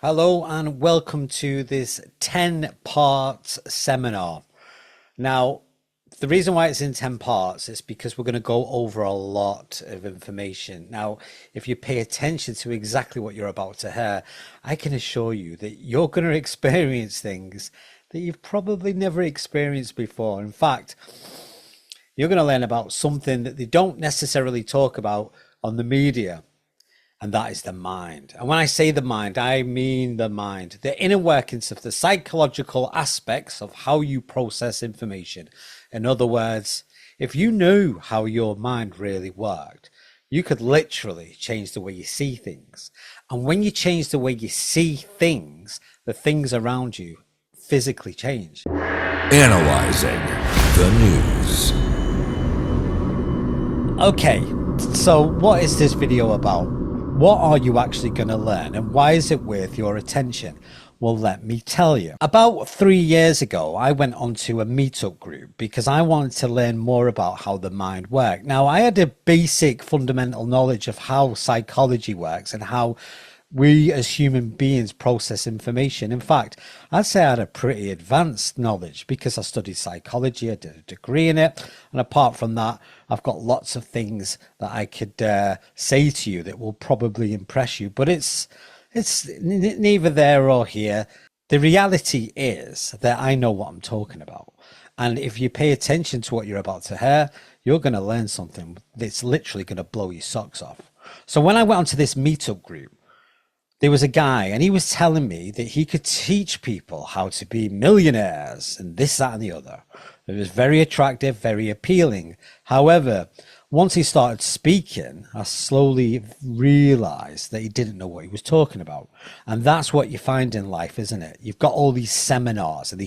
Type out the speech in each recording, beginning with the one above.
Hello and welcome to this 10-part seminar. Now, the reason why it's in 10 parts is because we're going to go over a lot of information. Now, if you pay attention to exactly what you're about to hear, I can assure you that you're going to experience things that you've probably never experienced before. In fact, you're going to learn about something that they don't necessarily talk about on the media. And that is the mind. And when I say the mind, I mean the mind, the inner workings of the psychological aspects of how you process information. In other words, if you knew how your mind really worked, you could literally change the way you see things. And when you change the way you see things, the things around you physically change. Analyzing the news. Okay, so what is this video about? What are you actually going to learn and why is it worth your attention? Well, let me tell you. About 3 years ago, I went onto a meetup group because I wanted to learn more about how the mind worked. Now, I had a basic fundamental knowledge of how psychology works and how we as human beings process information. In fact, I'd say I had a pretty advanced knowledge because I studied psychology, I did a degree in it. And apart from that, I've got lots of things that I could say to you that will probably impress you, but it's neither there or here. The reality is that I know what I'm talking about. And if you pay attention to what you're about to hear, you're going to learn something that's literally going to blow your socks off. So when I went onto this meetup group, there was a guy and he was telling me that he could teach people how to be millionaires and this, that, and the other. It was very attractive, very appealing. However, once he started speaking, I slowly realized that he didn't know what he was talking about. And that's what you find in life, isn't it? You've got all these seminars and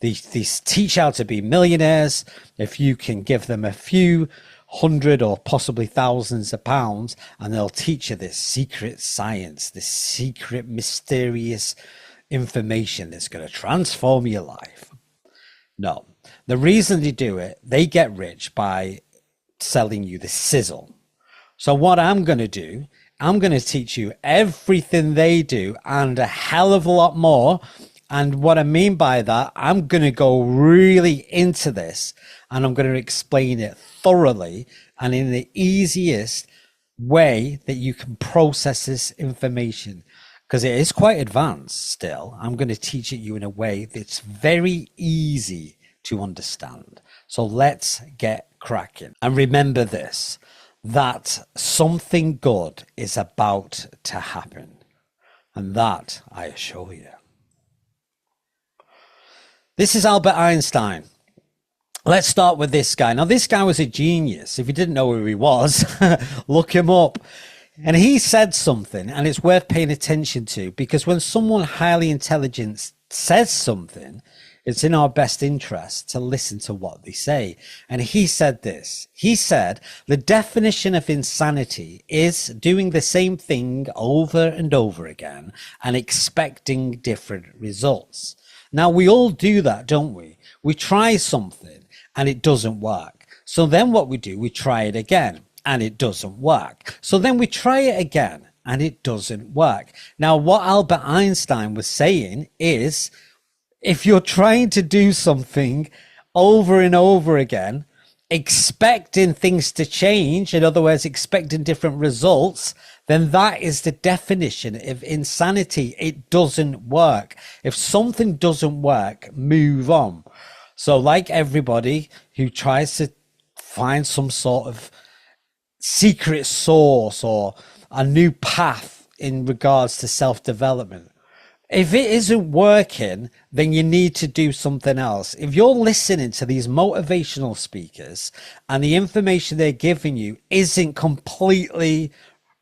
these teach how to be millionaires. If you can give them a few hundred or possibly thousands of pounds, and they'll teach you this secret science, this secret mysterious information that's going to transform your life. No, the reason they do it, they get rich by selling you the sizzle. So what I'm going to do, I'm going to teach you everything they do and a hell of a lot more. And what I mean by that, I'm going to go really into this and I'm going to explain it thoroughly and in the easiest way that you can process this information, because it is quite advanced still. I'm going to teach it you in a way that's very easy to understand. So let's get cracking. And remember this, that something good is about to happen. And that I assure you. This is Albert Einstein. Let's start with this guy. Now, this guy was a genius. If you didn't know who he was, look him up. And he said something, and it's worth paying attention to, because when someone highly intelligent says something, it's in our best interest to listen to what they say. And he said this. He said, the definition of insanity is doing the same thing over and over again and expecting different results. Now, we all do that, don't we? We try something and it doesn't work. So then what we do, we try it again and it doesn't work. So then we try it again and it doesn't work. Now, what Albert Einstein was saying is, if you're trying to do something over and over again, expecting things to change, in other words, expecting different results, then that is the definition of insanity. It doesn't work. If something doesn't work, move on. So like everybody who tries to find some sort of secret source or a new path in regards to self-development, if it isn't working, then you need to do something else. If you're listening to these motivational speakers and the information they're giving you isn't completely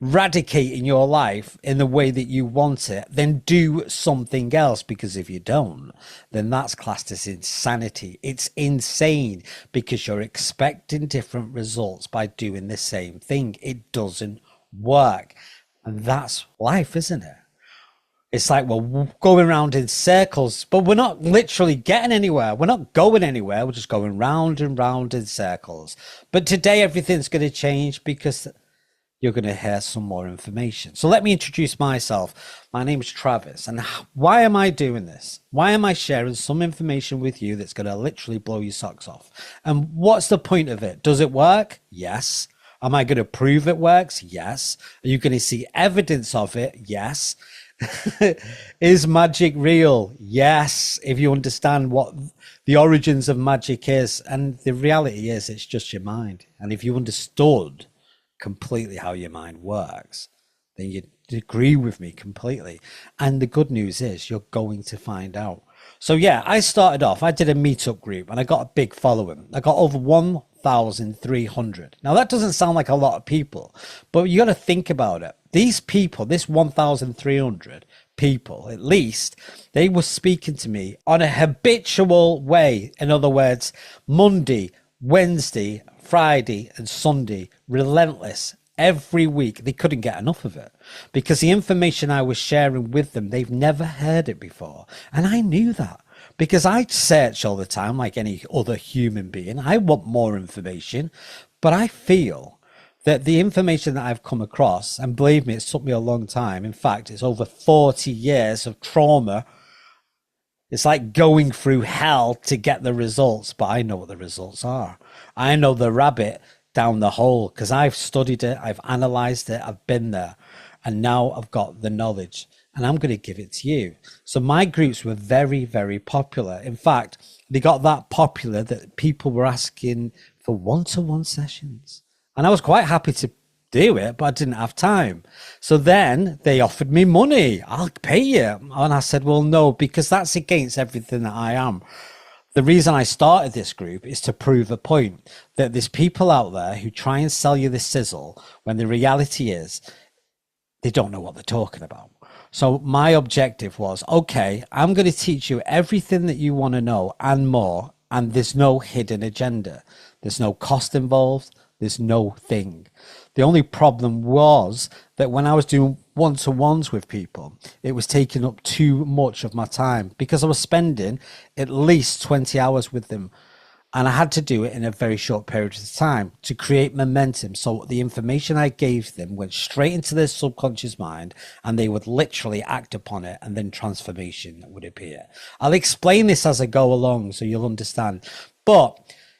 radicating your life in the way that you want it, then do something else, because if you don't, then that's classed as insanity. It's insane because you're expecting different results by doing the same thing. It doesn't work. And that's life, isn't it? It's like we're going around in circles, but we're not literally getting anywhere. We're not going anywhere. We're just going round and round in circles. But today, everything's going to change because you're going to hear some more information. So let me introduce myself. My name is Travis. And why am I doing this? Why am I sharing some information with you that's going to literally blow your socks off? And what's the point of it? Does it work? Yes. Am I going to prove it works? Yes. Are you going to see evidence of it? Yes. Is magic real? Yes. If you understand what the origins of magic is, and the reality is it's just your mind. And if you understood completely how your mind works, then you'd agree with me completely. And the good news is you're going to find out. So yeah, I started off, I did a meetup group and I got a big following. I got over 1,300. Now that doesn't sound like a lot of people, but you got to think about it. These people, this 1,300 people, at least, they were speaking to me on a habitual way. In other words, Monday, Wednesday, Friday and Sunday, relentless every week. They couldn't get enough of it because the information I was sharing with them, they've never heard it before. And I knew that because I search all the time like any other human being. I want more information, but I feel that the information that I've come across, and believe me, it's took me a long time. In fact, it's over 40 years of trauma. It's like going through hell to get the results, but I know what the results are. I know the rabbit down the hole because I've studied it, I've analyzed it, I've been there, and now I've got the knowledge and I'm going to give it to you. So my groups were very, very popular. In fact, they got that popular that people were asking for one-to-one sessions. And I was quite happy to do it, but I didn't have time. So then they offered me money. I'll pay you. And I said, well, no, because that's against everything that I am. The reason I started this group is to prove a point that there's people out there who try and sell you the sizzle when the reality is they don't know what they're talking about. So my objective was, okay, I'm going to teach you everything that you want to know and more. And there's no hidden agenda. There's no cost involved. There's no thing. The only problem was that when I was doing one-to-ones with people, it was taking up too much of my time because I was spending at least 20 hours with them. And I had to do it in a very short period of time to create momentum. So the information I gave them went straight into their subconscious mind and they would literally act upon it and then transformation would appear. I'll explain this as I go along so you'll understand. But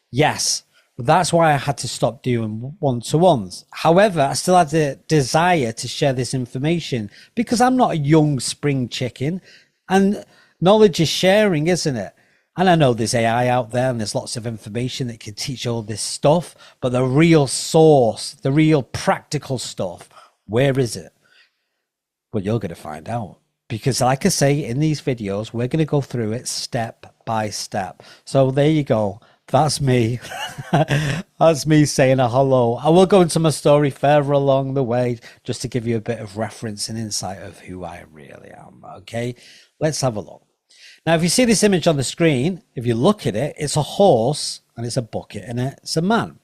yes, that's why I had to stop doing one-to-ones. However, I still had the desire to share this information because I'm not a young spring chicken and knowledge is sharing, isn't it? And I know there's AI out there and there's lots of information that can teach all this stuff, but the real source, the real practical stuff, where is it? Well, you're going to find out because like I say in these videos, we're going to go through it step by step. So there you go. That's me. That's me saying a hello. I will go into my story further along the way just to give you a bit of reference and insight of who I really am. Okay, let's have a look. Now, if you see this image on the screen, if you look at it, it's a horse and it's a bucket and it's a man.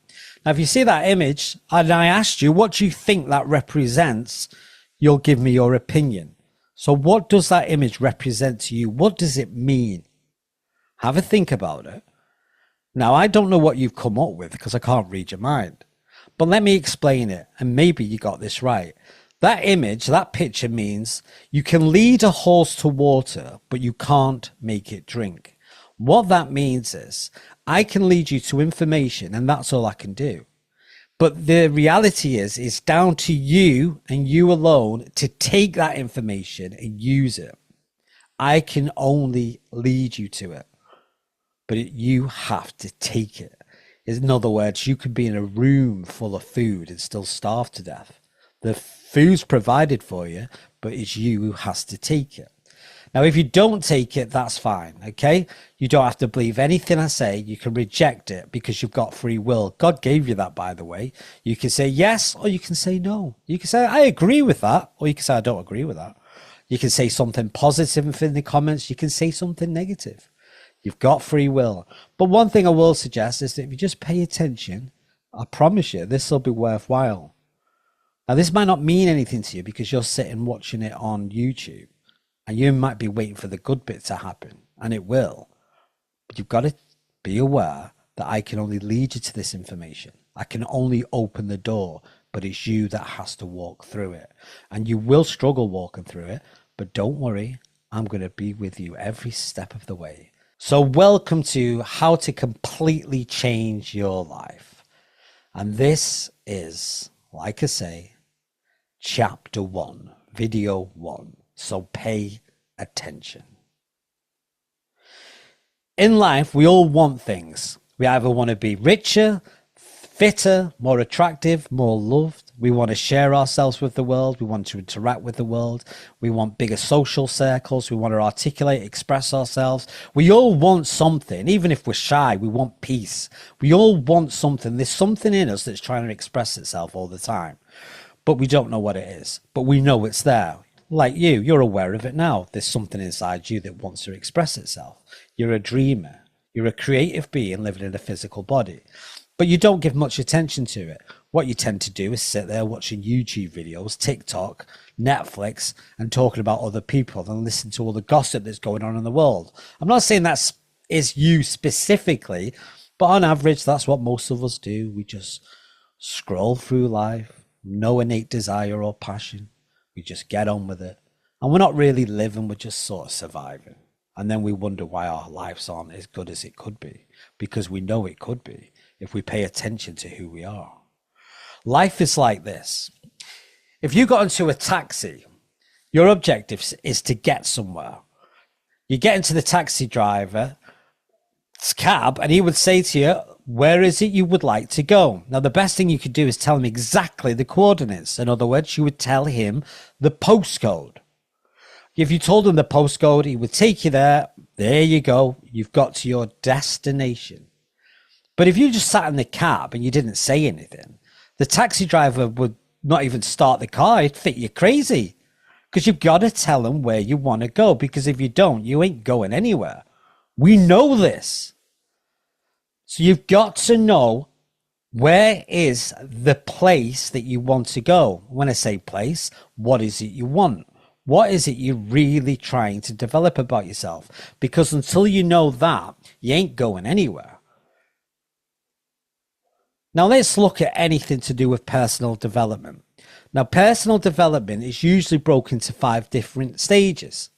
Now, if you see that image and I asked you, what do you think that represents? You'll give me your opinion. So what does that image represent to you? What does it mean? Have a think about it. Now, I don't know what you've come up with because I can't read your mind, but let me explain it. And maybe you got this right. That image, that picture means you can lead a horse to water, but you can't make it drink. What that means is I can lead you to information and that's all I can do. But the reality is it's down to you and you alone to take that information and use it. I can only lead you to it. But you have to take it. In other words, you could be in a room full of food and still starve to death. The food's provided for you, but it's you who has to take it. Now, if you don't take it, that's fine, okay? You don't have to believe anything I say. You can reject it because you've got free will. God gave you that, by the way. You can say yes or you can say no. You can say, I agree with that, or you can say, I don't agree with that. You can say something positive in the comments. You can say something negative. You've got free will. But one thing I will suggest is that if you just pay attention, I promise you, this will be worthwhile. Now, this might not mean anything to you because you're sitting watching it on YouTube and you might be waiting for the good bit to happen, and it will. But you've got to be aware that I can only lead you to this information. I can only open the door, but it's you that has to walk through it. And you will struggle walking through it, but don't worry, I'm going to be with you every step of the way. So welcome to How to Completely Change Your Life. And this is, like I say, chapter 1, video 1. So pay attention. In life, we all want things. We either want to be richer, fitter, more attractive, more loved. We want to share ourselves with the world. We want to interact with the world. We want bigger social circles. We want to articulate, express ourselves. We all want something. Even if we're shy, we want peace. We all want something. There's something in us that's trying to express itself all the time, but we don't know what it is, but we know it's there. Like you're aware of it now. There's something inside you that wants to express itself. You're a dreamer. You're a creative being living in a physical body, but you don't give much attention to it. What you tend to do is sit there watching YouTube videos, TikTok, Netflix, and talking about other people and listen to all the gossip that's going on in the world. I'm not saying that is you specifically, but on average, that's what most of us do. We just scroll through life, no innate desire or passion. We just get on with it. And we're not really living, we're just sort of surviving. And then we wonder why our lives aren't as good as it could be, because we know it could be if we pay attention to who we are. Life is like this. If you got into a taxi, your objective is to get somewhere. You get into the taxi driver's cab and he would say to you, where is it you would like to go? Now, the best thing you could do is tell him exactly the coordinates. In other words, you would tell him the postcode. If you told him the postcode, he would take you there. There you go. You've got to your destination. But if you just sat in the cab and you didn't say anything, the taxi driver would not even start the car. He'd think you're crazy, because you've got to tell him where you want to go, because if you don't, you ain't going anywhere. We know this. So you've got to know where is the place that you want to go. When I say place, what is it you want? What is it you're really trying to develop about yourself? Because until you know that, you ain't going anywhere. Now let's look at anything to do with personal development. Now, personal development is usually broken into 5 different stages.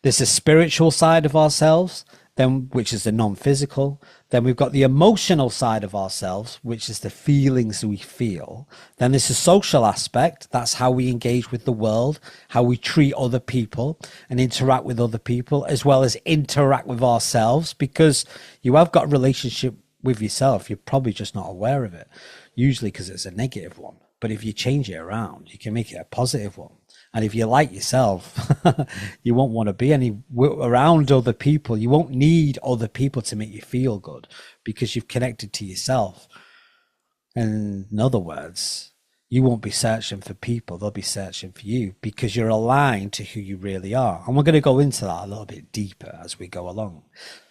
There's the spiritual side of ourselves, then which is the non-physical. Then we've got the emotional side of ourselves, which is the feelings we feel. Then there's the social aspect. That's how we engage with the world, how we treat other people and interact with other people, as well as interact with ourselves, because you have got a relationship with yourself. You're probably just not aware of it, usually because it's a negative one. But if you change it around, you can make it a positive one. And if you like yourself, you won't want to be around other people. You won't need other people to make you feel good, because you've connected to yourself. And in other words, you won't be searching for people. They'll be searching for you, because you're aligned to who you really are. And we're going to go into that a little bit deeper as we go along.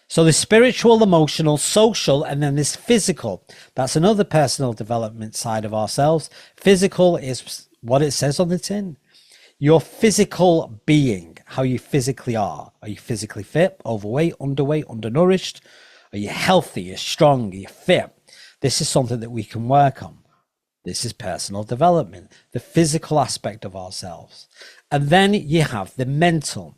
So there's spiritual, emotional, social, and then there's physical. That's another personal development side of ourselves. Physical is what it says on the tin. Your physical being, how you physically are. Are you physically fit, overweight, underweight, undernourished? Are you healthy? Are you strong? Are you fit? This is something that we can work on. This is personal development, the physical aspect of ourselves. And then you have the mental.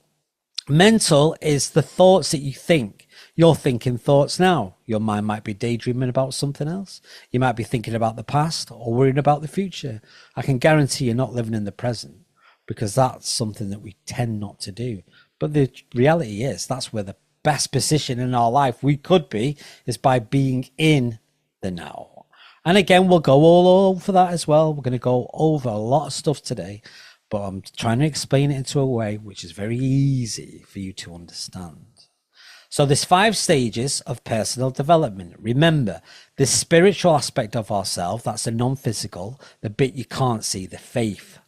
Mental is the thoughts that you think. You're thinking thoughts now. Your mind might be daydreaming about something else. You might be thinking about the past or worrying about the future. I can guarantee you're not living in the present, because that's something that we tend not to do. But the reality is that's where the best position in our life we could be, is by being in the now. And again, we'll go all over that as well. We're going to go over a lot of stuff today, but I'm trying to explain it into a way which is very easy for you to understand. So there's 5 stages of personal development. Remember, the spiritual aspect of ourselves, that's the non-physical, the bit you can't see, the faith.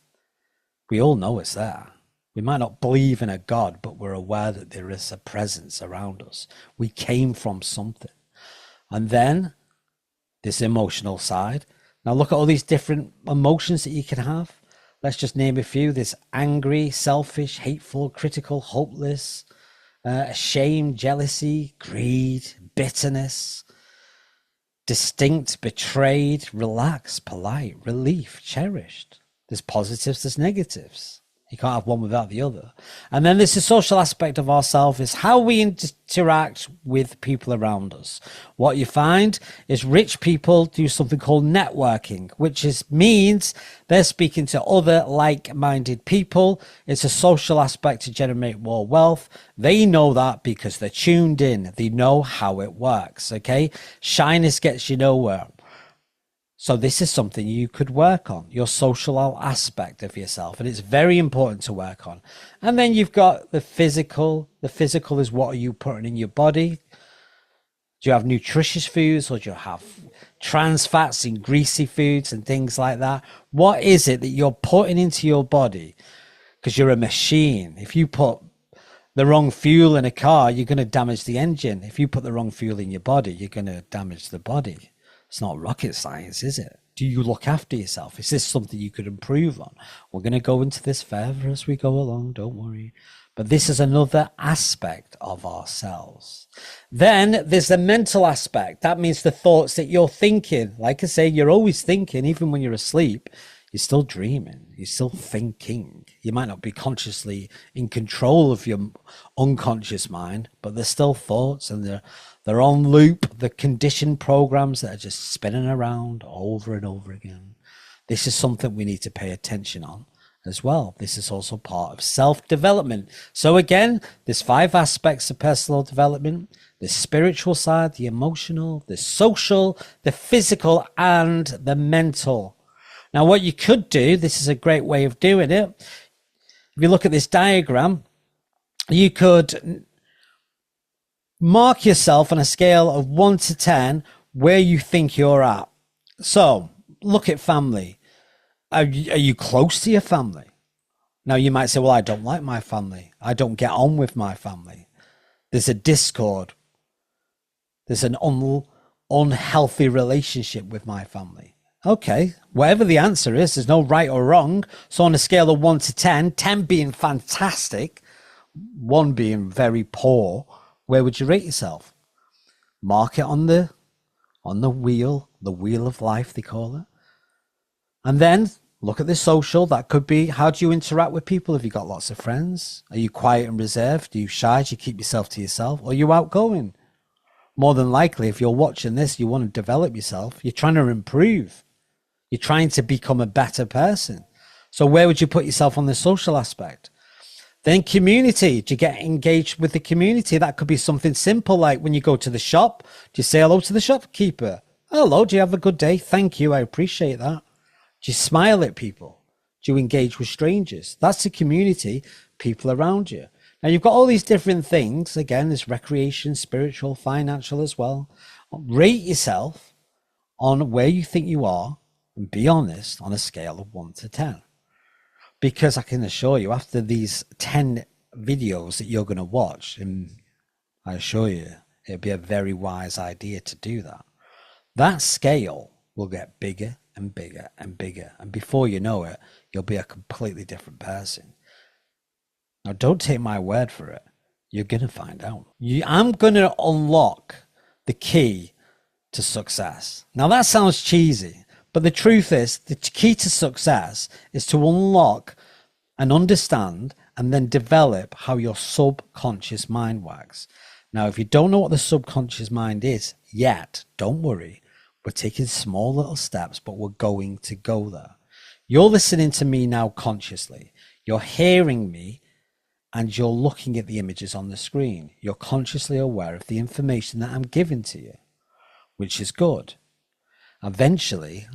We all know it's there. We might not believe in a God, but we're aware that there is a presence around us. We came from something. And then this emotional side. Now look at all these different emotions that you can have. Let's just name a few. There's angry, selfish, hateful, critical, hopeless, ashamed, jealousy, greed, bitterness, distinct, betrayed, relaxed, polite, relief, cherished. There's positives, there's negatives. You can't have one without the other. And then there's the social aspect of ourselves, is how we interact with people around us. What you find is rich people do something called networking, which means they're speaking to other like-minded people. It's a social aspect to generate more wealth. They know that because they're tuned in. They know how it works, okay? Shyness gets you nowhere. So this is something you could work on, your social aspect of yourself. And it's very important to work on. And then you've got the physical. The physical is, what are you putting in your body? Do you have nutritious foods, or do you have trans fats and greasy foods and things like that? What is it that you're putting into your body? Because you're a machine. If you put the wrong fuel in a car, you're going to damage the engine. If you put the wrong fuel in your body, you're going to damage the body. It's not rocket science, is it? Do you look after yourself? Is this something you could improve on? We're going to go into this further as we go along, don't worry. But this is another aspect of ourselves. Then there's the mental aspect. That means the thoughts that you're thinking. Like I say, you're always thinking. Even when you're asleep, you're still dreaming. You're still thinking. You might not be consciously in control of your unconscious mind, but there's still thoughts, and they're on loop. The conditioned programs that are just spinning around over and over again. This is something we need to pay attention on as well. This is also part of self-development. So again, there's 5 aspects of personal development: the spiritual side, the emotional, the social, the physical, and the mental. Now, what you could do, this is a great way of doing it. If you look at this diagram, you could mark yourself on a scale of 1 to 10 where you think you're at. So look at family. Are you close to your family? Now, you might say, well, I don't like my family. I don't get on with my family. There's a discord. There's an unhealthy relationship with my family. Okay, whatever the answer is, there's no right or wrong. So on a scale of 1 to 10, 10 being fantastic, 1 being very poor, where would you rate yourself? Mark it on the wheel of life, they call it. And then look at the social. That could be, how do you interact with people? Have you got lots of friends? Are you quiet and reserved? Are you shy? Do you keep yourself to yourself? Or are you outgoing? More than likely, if you're watching this, you want to develop yourself. You're trying to improve. You're trying to become a better person. So where would you put yourself on the social aspect? Then community. Do you get engaged with the community? That could be something simple, like when you go to the shop, do you say hello to the shopkeeper? Hello, do you have a good day? Thank you, I appreciate that. Do you smile at people? Do you engage with strangers? That's the community, people around you. Now, you've got all these different things. Again, there's recreation, spiritual, financial as well. Rate yourself on where you think you are, and be honest on a scale of 1 to 10. Because I can assure you, after these 10 videos that you're going to watch, and I assure you, it'd be a very wise idea to do that. That scale will get bigger and bigger and bigger. And before you know it, you'll be a completely different person. Now, don't take my word for it. You're going to find out. I'm going to unlock the key to success. Now, that sounds cheesy, but the truth is, the key to success is to unlock and understand and then develop how your subconscious mind works. Now, if you don't know what the subconscious mind is yet, don't worry. We're taking small little steps, but we're going to go there. You're listening to me now consciously. You're hearing me, and you're looking at the images on the screen. You're consciously aware of the information that I'm giving to you, which is good. Eventually,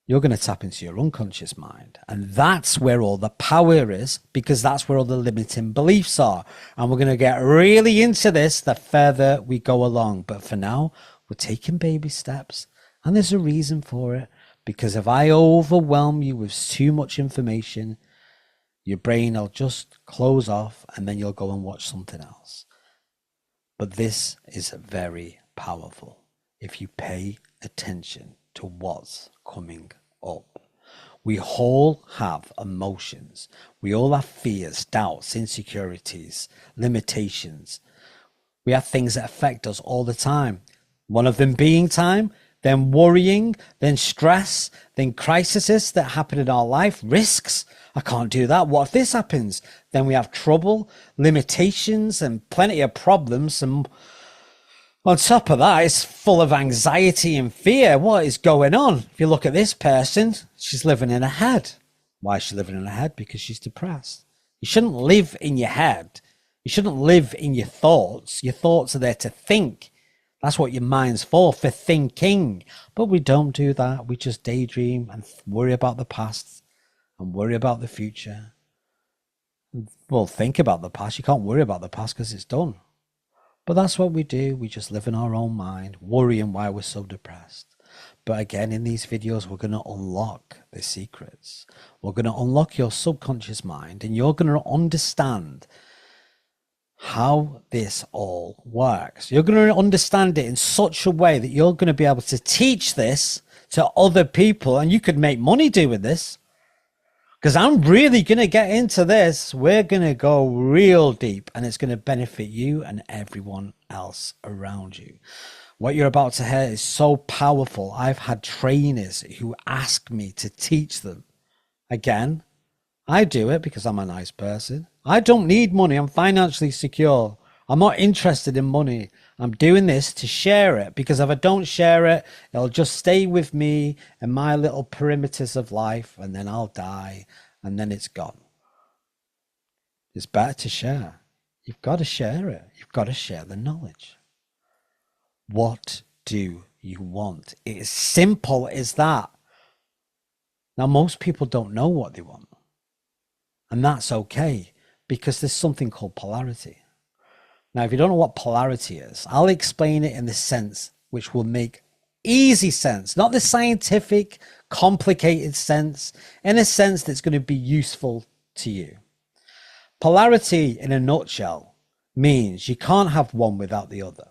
you're going to tap into your unconscious mind. And that's where all the power is, because that's where all the limiting beliefs are. And we're going to get really into this the further we go along. But for now, we're taking baby steps. And there's a reason for it. Because if I overwhelm you with too much information, your brain will just close off and then you'll go and watch something else. But this is very powerful if you pay attention to what's coming up. We all have emotions. We all have fears, doubts, insecurities, limitations. We have things that affect us all the time. One of them being time. then worrying, then stress, then crises that happen in our life, risks. I can't do that. What if this happens? Then we have trouble, limitations, and plenty of problems. And on top of that, it's full of anxiety and fear. What is going on? If you look at this person, she's living in her head. Why is she living in her head? Because she's depressed. You shouldn't live in your head. You shouldn't live in your thoughts. Your thoughts are there to think. That's what your mind's for thinking. But we don't do that. We just daydream and worry about the past and worry about the future. Well, think about the past. You can't worry about the past because it's done. But that's what we do. We just live in our own mind, worrying why we're so depressed. But again, in these videos, we're going to unlock the secrets. We're going to unlock your subconscious mind, and you're going to understand how this all works. You're going to understand it in such a way that you're going to be able to teach this to other people, and you could make money doing this. Because I'm really going to get into this. We're going to go real deep, and it's going to benefit you and everyone else around you. What you're about to hear is so powerful. I've had trainers who ask me to teach them. Again, I do it because I'm a nice person. I don't need money. I'm financially secure. I'm not interested in money. I'm doing this to share it, because if I don't share it, it'll just stay with me in my little perimeters of life, and then I'll die, and then it's gone. It's better to share. You've got to share it. You've got to share the knowledge. What do you want? It is simple as that. Now, most people don't know what they want, and that's okay, because there's something called polarity. Now, if you don't know what polarity is, I'll explain it in the sense which will make easy sense, not the scientific, complicated sense, in a sense that's going to be useful to you. Polarity, in a nutshell, means you can't have one without the other.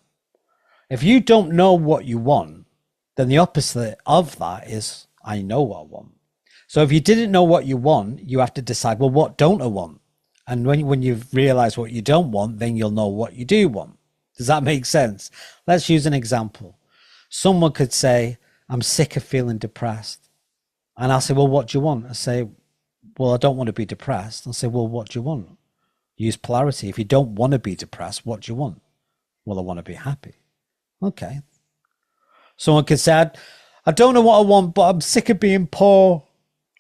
If you don't know what you want, then the opposite of that is, I know what I want. So if you didn't know what you want, you have to decide, well, what don't I want? And when you've realized what you don't want, then you'll know what you do want. Does that make sense? Let's use an example. Someone could say, I'm sick of feeling depressed. And I'll say, well, what do you want? I say, well, I don't want to be depressed. I'll say, well, what do you want? Use polarity. If you don't want to be depressed, what do you want? Well, I want to be happy. Okay. Someone could say, I don't know what I want, but I'm sick of being poor.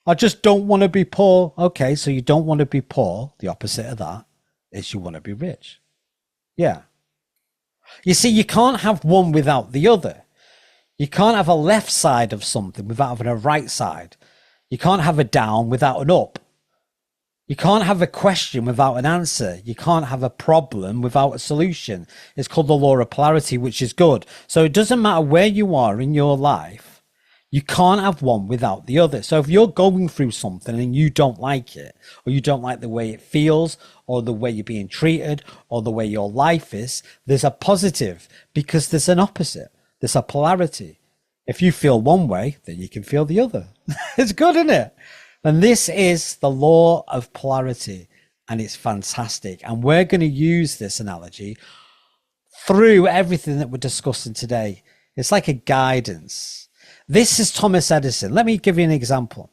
I just don't want to be poor. Okay, so you don't want to be poor. The opposite of that is you want to be rich. Yeah. You see, you can't have one without the other. You can't have a left side of something without having a right side. You can't have a down without an up. You can't have a question without an answer. You can't have a problem without a solution. It's called the law of polarity, which is good. So it doesn't matter where you are in your life. You can't have one without the other. So if you're going through something and you don't like it, or you don't like the way it feels, or the way you're being treated, or the way your life is, there's a positive, because there's an opposite. There's a polarity. If you feel one way, then you can feel the other. It's good, isn't it? And this is the law of polarity, and it's fantastic. And we're going to use this analogy through everything that we're discussing today. It's like a guidance. This is Thomas Edison. Let me give you an example.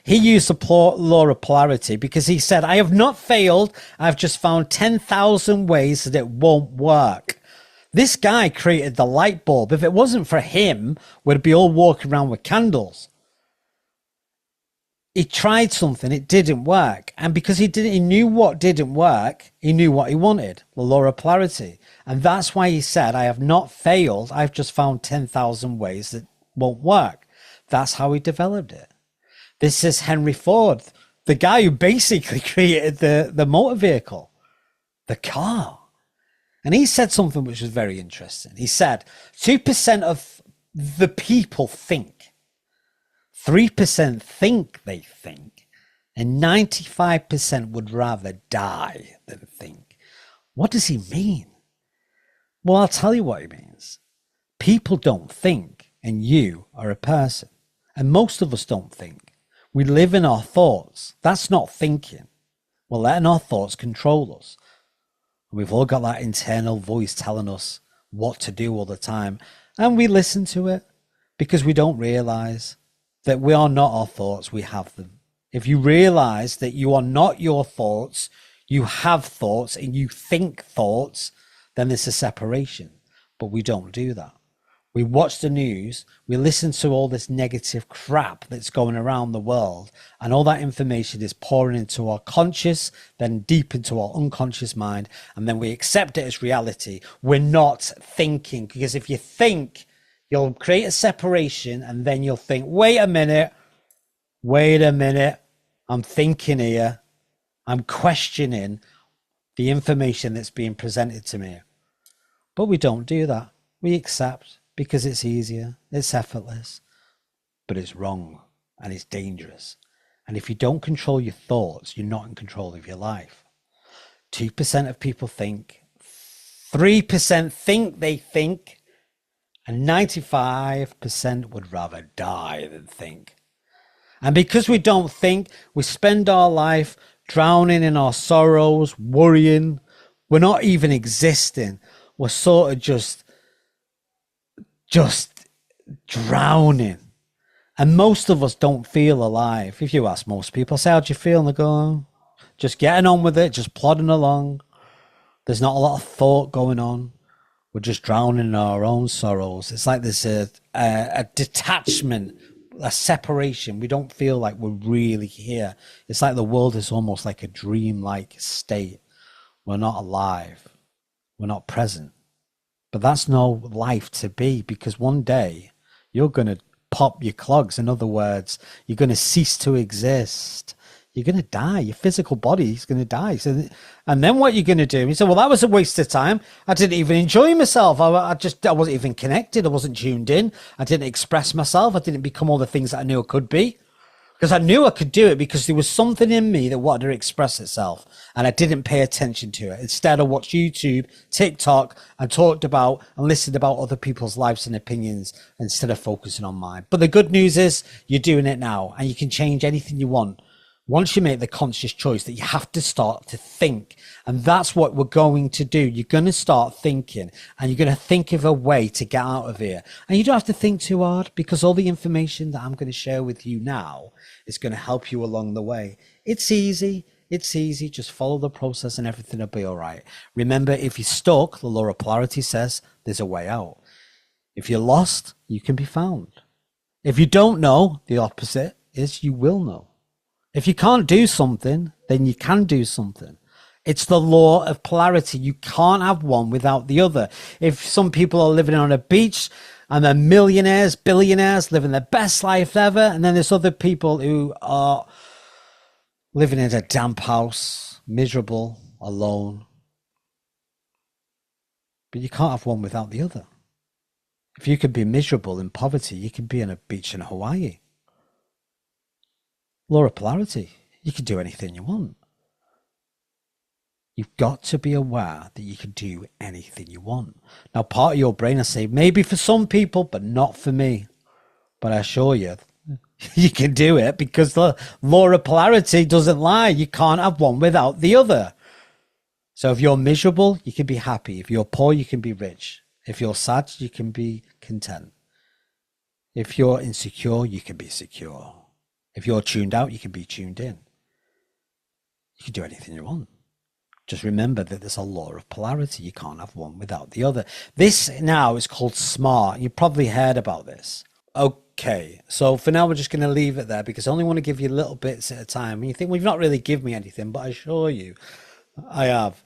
He used the law of polarity because he said, I have not failed. I've just found 10,000 ways that it won't work. This guy created the light bulb. If it wasn't for him, we'd be all walking around with candles. He tried something, it didn't work. And because he knew what didn't work, he knew what he wanted, the law of polarity. And that's why he said, I have not failed. I've just found 10,000 ways that won't work. That's how he developed it. This is Henry Ford, the guy who basically created the motor vehicle, the car. And he said something which was very interesting. He said, 2% of the people think. 3% think they think, and 95% would rather die than think. What does he mean? Well, I'll tell you what he means. People don't think, and you are a person. And most of us don't think. We live in our thoughts. That's not thinking. We're letting our thoughts control us. We've all got that internal voice telling us what to do all the time. And we listen to it because we don't realize that we are not our thoughts, we have them. If you realize that you are not your thoughts, you have thoughts and you think thoughts, then there's a separation. But we don't do that. We watch the news, we listen to all this negative crap that's going around the world, and all that information is pouring into our conscious, then deep into our unconscious mind, and then we accept it as reality. We're not thinking, because if you think, you'll create a separation, and then you'll think, wait a minute, I'm thinking here, I'm questioning the information that's being presented to me. But we don't do that. We accept because it's easier, it's effortless, but it's wrong and it's dangerous. And if you don't control your thoughts, you're not in control of your life. 2% of people think, 3% think they think, and 95% would rather die than think. And because we don't think, we spend our life drowning in our sorrows, worrying. We're not even existing. We're sort of just drowning. And most of us don't feel alive. If you ask most people, say, how do you feel? And they go, oh, just getting on with it, just plodding along. There's not a lot of thought going on. We're just drowning in our own sorrows. It's like there's a detachment, a separation. We don't feel like we're really here. It's like the world is almost like a dream-like state. We're not alive. We're not present. But that's no life to be, because one day you're going to pop your clogs. In other words, you're going to cease to exist. You're going to die. Your physical body is going to die. So, and then what you're going to do? You say, well, that was a waste of time. I didn't even enjoy myself. I wasn't even connected. I wasn't tuned in. I didn't express myself. I didn't become all the things that I knew I could be. Because I knew I could do it, because there was something in me that wanted to express itself, and I didn't pay attention to it. Instead, I watched YouTube, TikTok, and talked about and listened about other people's lives and opinions instead of focusing on mine. But the good news is you're doing it now, and you can change anything you want. Once you make the conscious choice that you have to start to think, and that's what we're going to do. You're going to start thinking, and you're going to think of a way to get out of here. And you don't have to think too hard, because all the information that I'm going to share with you now is going to help you along the way. It's easy. It's easy. Just follow the process and everything will be all right. Remember, if you're stuck, the law of polarity says there's a way out. If you're lost, you can be found. If you don't know, the opposite is you will know. If you can't do something, then you can do something. It's the law of polarity. You can't have one without the other. If some people are living on a beach and they're millionaires, billionaires, living their best life ever, and then there's other people who are living in a damp house, miserable, alone. But you can't have one without the other. If you could be miserable in poverty, you can be on a beach in Hawaii. Law of polarity. You can do anything you want. You've got to be aware that you can do anything you want. Now, part of your brain, I say, maybe for some people, but not for me. But I assure you, you can do it, because the law of polarity doesn't lie. You can't have one without the other. So if you're miserable, you can be happy. If you're poor, you can be rich. If you're sad, you can be content. If you're insecure, you can be secure. If you're tuned out, you can be tuned in. You can do anything you want. Just remember that there's a law of polarity. You can't have one without the other. This now is called SMART. You probably heard about this. Okay, so for now, we're just going to leave it there, because I only want to give you little bits at a time. And you think, well, you've not really given me anything, but I assure you, I have.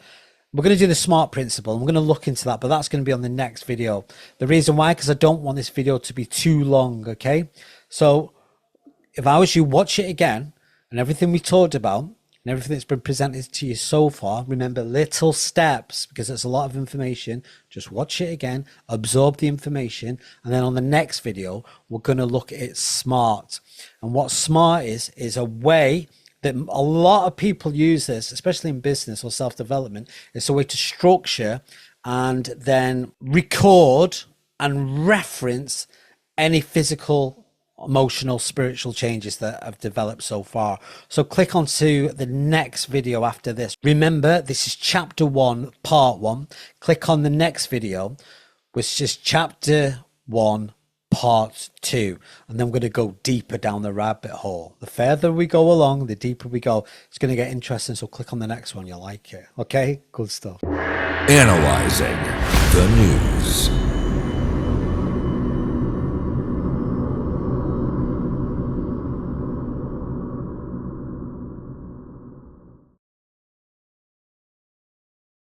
We're going to do the SMART principle, and we're going to look into that, but that's going to be on the next video. The reason why, because I don't want this video to be too long, okay? So if I was you, watch it again, and everything we talked about, and everything that's been presented to you so far, remember, little steps, because it's a lot of information. Just watch it again, absorb the information, and then on the next video, we're going to look at SMART. And what SMART is a way that a lot of people use this, especially in business or self-development. It's a way to structure and then record and reference any physical, emotional, spiritual changes that have developed so far. So click onto the next video after this. Remember, this is chapter 1, part 1. Click on the next video, which is chapter 1 Part 2, and then we're going to go deeper down the rabbit hole. The further we go along, the deeper we go. It's going to get interesting, so click on the next one. You'll like it. Okay? Good stuff. Analyzing the news.